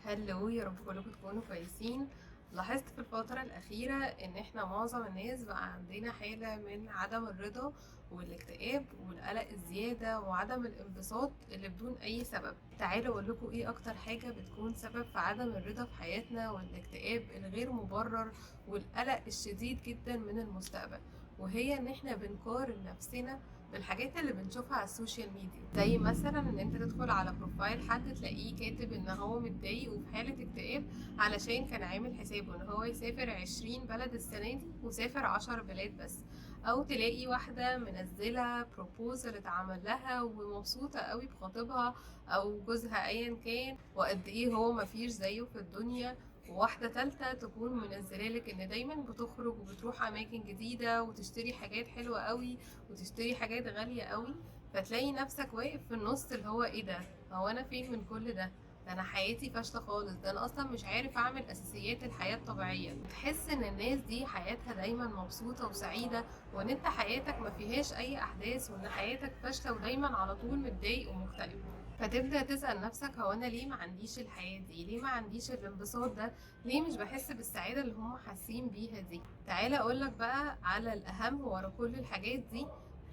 هلو، يا رب كلكم تكونوا كويسين. لاحظت في الفترة الأخيرة إن إحنا معظم الناس بقى عندنا حالة من عدم الرضا والاكتئاب والقلق الزيادة وعدم الانبساط اللي بدون أي سبب. تعالوا أقول لكم إيه أكتر حاجة بتكون سبب في عدم الرضا في حياتنا والاكتئاب الغير مبرر والقلق الشديد جدا من المستقبل. وهي إن إحنا بنقارن نفسنا بالحاجات اللي بنشوفها على السوشيال ميديا، زي مثلا ان انت تدخل على بروفايل حد تلاقيه كاتب ان هو متضايق وفي حالة اكتئاب علشان كان عامل حسابه ان هو يسافر 20 بلد السنة دي وسافر 10 بلاد بس. او تلاقي واحدة منزلة بروبوزل اتعمل لها ومبسوطة قوي بخطيبها او جوزها ايا كان، وقد ايه هو مفيش زيه في الدنيا. وواحدة تالتة تكون منزلالك ان دايما بتخرج وبتروح اماكن جديدة وتشتري حاجات حلوة قوي وتشتري حاجات غالية قوي. فتلاقي نفسك واقف في النص اللي هو ايه ده، هو انا فين من كل ده؟ ده انا حياتي فاشلة خالص، ده انا اصلا مش عارف اعمل اساسيات الحياة الطبيعية. تحس ان الناس دي حياتها دايما مبسوطة وسعيدة، وان انت حياتك ما فيهاش اي احداث، وان حياتك فاشلة ودايما على طول متضايق ومختلف. فتبدأ تسأل نفسك، هو انا ليه ما عنديش الحياة دي؟ ليه ما عنديش الانبساط ده؟ ليه مش بحس بالسعادة اللي هم حاسين بيها دي؟ تعالى اقولك بقى على الاهم ورا كل الحاجات دي،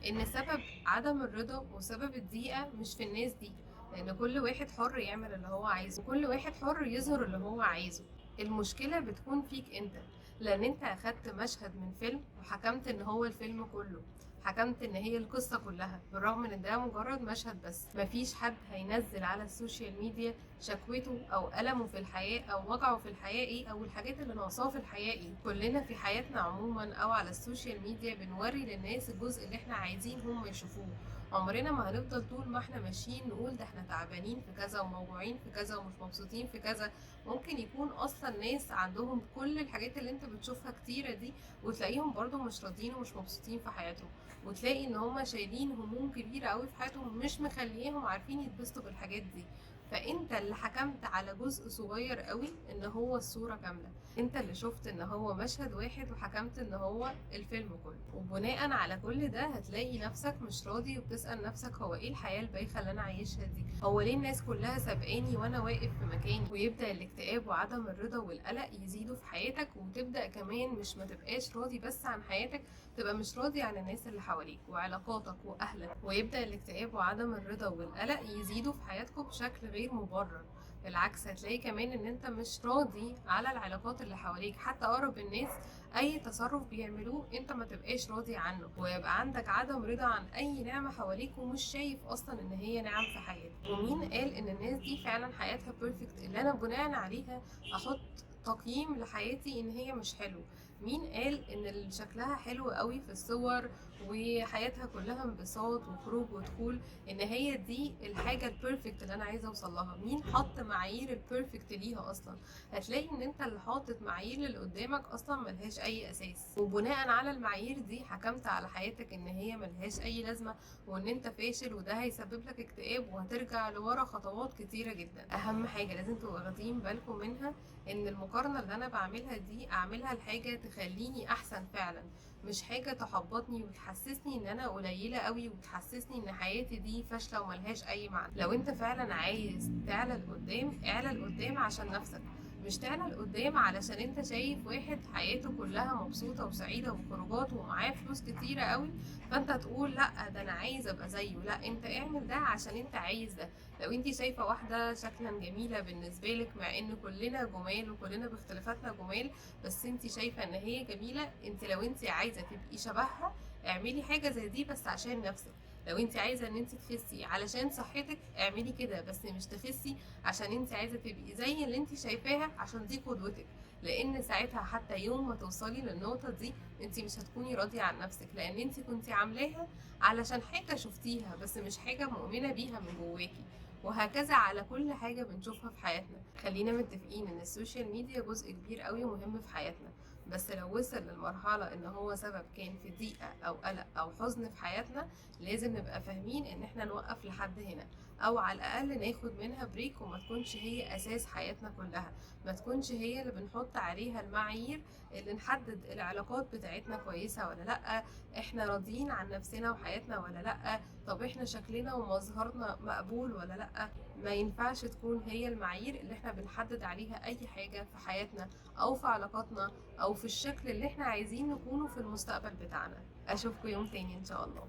ان سبب عدم الرضا وسبب الضيقة مش في الناس دي، لان كل واحد حر يعمل اللي هو عايزه وكل واحد حر يظهر اللي هو عايزه. المشكلة بتكون فيك انت، لان انت اخدت مشهد من فيلم وحكمت ان هو الفيلم كله، حكمت ان هي القصة كلها، بالرغم ان ده مجرد مشهد بس. مفيش حد هينزل على السوشيال ميديا شكوته او ألمه في الحياة او وجعه في الحياة ايه، او الحاجات اللي ناقصاه في الحياة ايه. كلنا في حياتنا عموما او على السوشيال ميديا بنوري للناس الجزء اللي احنا عايزين هم يشوفوه. عمرنا ما هنفضل طول ما احنا ماشيين نقول ده احنا تعبانين في كذا وموجوعين في كذا ومش مبسوطين في كذا. ممكن يكون اصلا ناس عندهم كل الحاجات اللي انت بتشوفها كتيرة دي، وتلاقيهم برضو مش راضيين ومش مبسوطين في حياتهم، وتلاقي ان هما شايلين هموم كبيرة قوي في حياتهم مش مخليهم عارفين يتبسطوا بالحاجات دي. فانت اللي حكمت على جزء صغير قوي ان هو الصورة كاملة، انت اللي شفت ان هو مشهد واحد وحكمت ان هو الفيلم كله. وبناء على كل ده هتلاقي نفسك مش راضي وبتسأل نفسك، هو ايه الحياة البايخة اللي انا عايشها دي؟ هو ليه الناس كلها سابقاني وانا واقف في مكاني؟ ويبدأ الاكتئاب وعدم الرضا والقلق يزيدوا في حياتك، وتبدأ كمان مش ما تبقاش راضي بس عن حياتك، تبقى مش راضي عن الناس اللي حواليك وعلاقاتك واهلك. ويبدأ الاكتئاب وعدم الرضا والقلق يزيدوا في حياتكم بشكل غير مبرر. بالعكس هتلاقي كمان ان انت مش راضي على العلاقات اللي حواليك، حتى اقرب الناس اي تصرف بيعملوه انت ما تبقاش راضي عنه، ويبقى عندك عدم رضا عن اي نعمة حواليك ومش شايف اصلا ان هي نعم في حياتك. ومين قال ان الناس دي فعلا حياتها بيرفكت اللي انا بناء عليها احط تقييم لحياتي ان هي مش حلو؟ مين قال ان اللي شكلها حلو قوي في الصور وحياتها كلها انبساط وخروج ودخول ان هي دي الحاجه البيرفكت اللي انا عايزه اوصل لها؟ مين حط معايير البيرفكت ليها اصلا؟ هتلاقي ان انت اللي حاطط معايير اللي قدامك اصلا ملهاش اي اساس، وبناء على المعايير دي حكمت على حياتك ان هي ملهاش اي لازمه، وان انت فاشل وده هيسبب لك اكتئاب وهترجع لورا خطوات كتيره جدا. اهم حاجه لازم تبقوا واخدين بالكم منها، ان المقارنه اللي انا بعملها دي اعملها لحاجه تخليني احسن فعلا، مش حاجه تحبطني وتحسسني ان انا قليله قوي وتحسسني ان حياتي دي فاشله وملهاش اي معنى. لو انت فعلا عايز تعلى لقدام، اعلى لقدام عشان نفسك، مش تعلى لقدام علشان انت شايف واحد حياته كلها مبسوطه وسعيده وخروجات ومعاه فلوس كتيره قوي، فانت تقول لا ده انا عايز ابقى زيه. لا، انت اعمل ده عشان انت عايز ده. لو انت شايفه واحده شكلا جميله بالنسبه لك، مع ان كلنا جمال وكلنا باختلافاتنا جمال، بس انت شايفه ان هي جميله، انت لو انت عايزه تبقي شبهها اعملي حاجه زي دي بس عشان نفسك. لو انت عايزه ان انت تخسي علشان صحتك اعملي كده، بس مش تخسي عشان انت عايزه تبقي زي اللي انت شايفاها عشان دي قدوتك. لان ساعتها حتى يوم ما توصلي للنقطه دي انت مش هتكوني راضيه عن نفسك، لان انت كنتي عاملاها علشان حاجه شفتيها بس مش حاجه مؤمنه بيها من جواكي. وهكذا على كل حاجة بنشوفها في حياتنا. خلينا متفقين ان السوشيال ميديا جزء كبير قوي ومهم في حياتنا، بس لو وصل للمرحلة ان هو سبب كان في ضيقة او قلق او حزن في حياتنا، لازم نبقى فاهمين ان احنا نوقف لحد هنا، او على الاقل ناخد منها بريك، وما تكونش هي اساس حياتنا كلها، ما تكونش هي اللي بنحط عليها المعايير اللي نحدد العلاقات بتاعتنا كويسة ولا لأ، احنا راضيين عن نفسنا وحياتنا ولا لأ، طب احنا شكلنا ومظهرنا مقبول ولا لأ. ما ينفعش تكون هي المعايير اللي احنا بنحدد عليها اي حاجة في حياتنا او في علاقاتنا او في الشكل اللي احنا عايزين نكونه في المستقبل بتاعنا. اشوفكم يوم تاني ان شاء الله.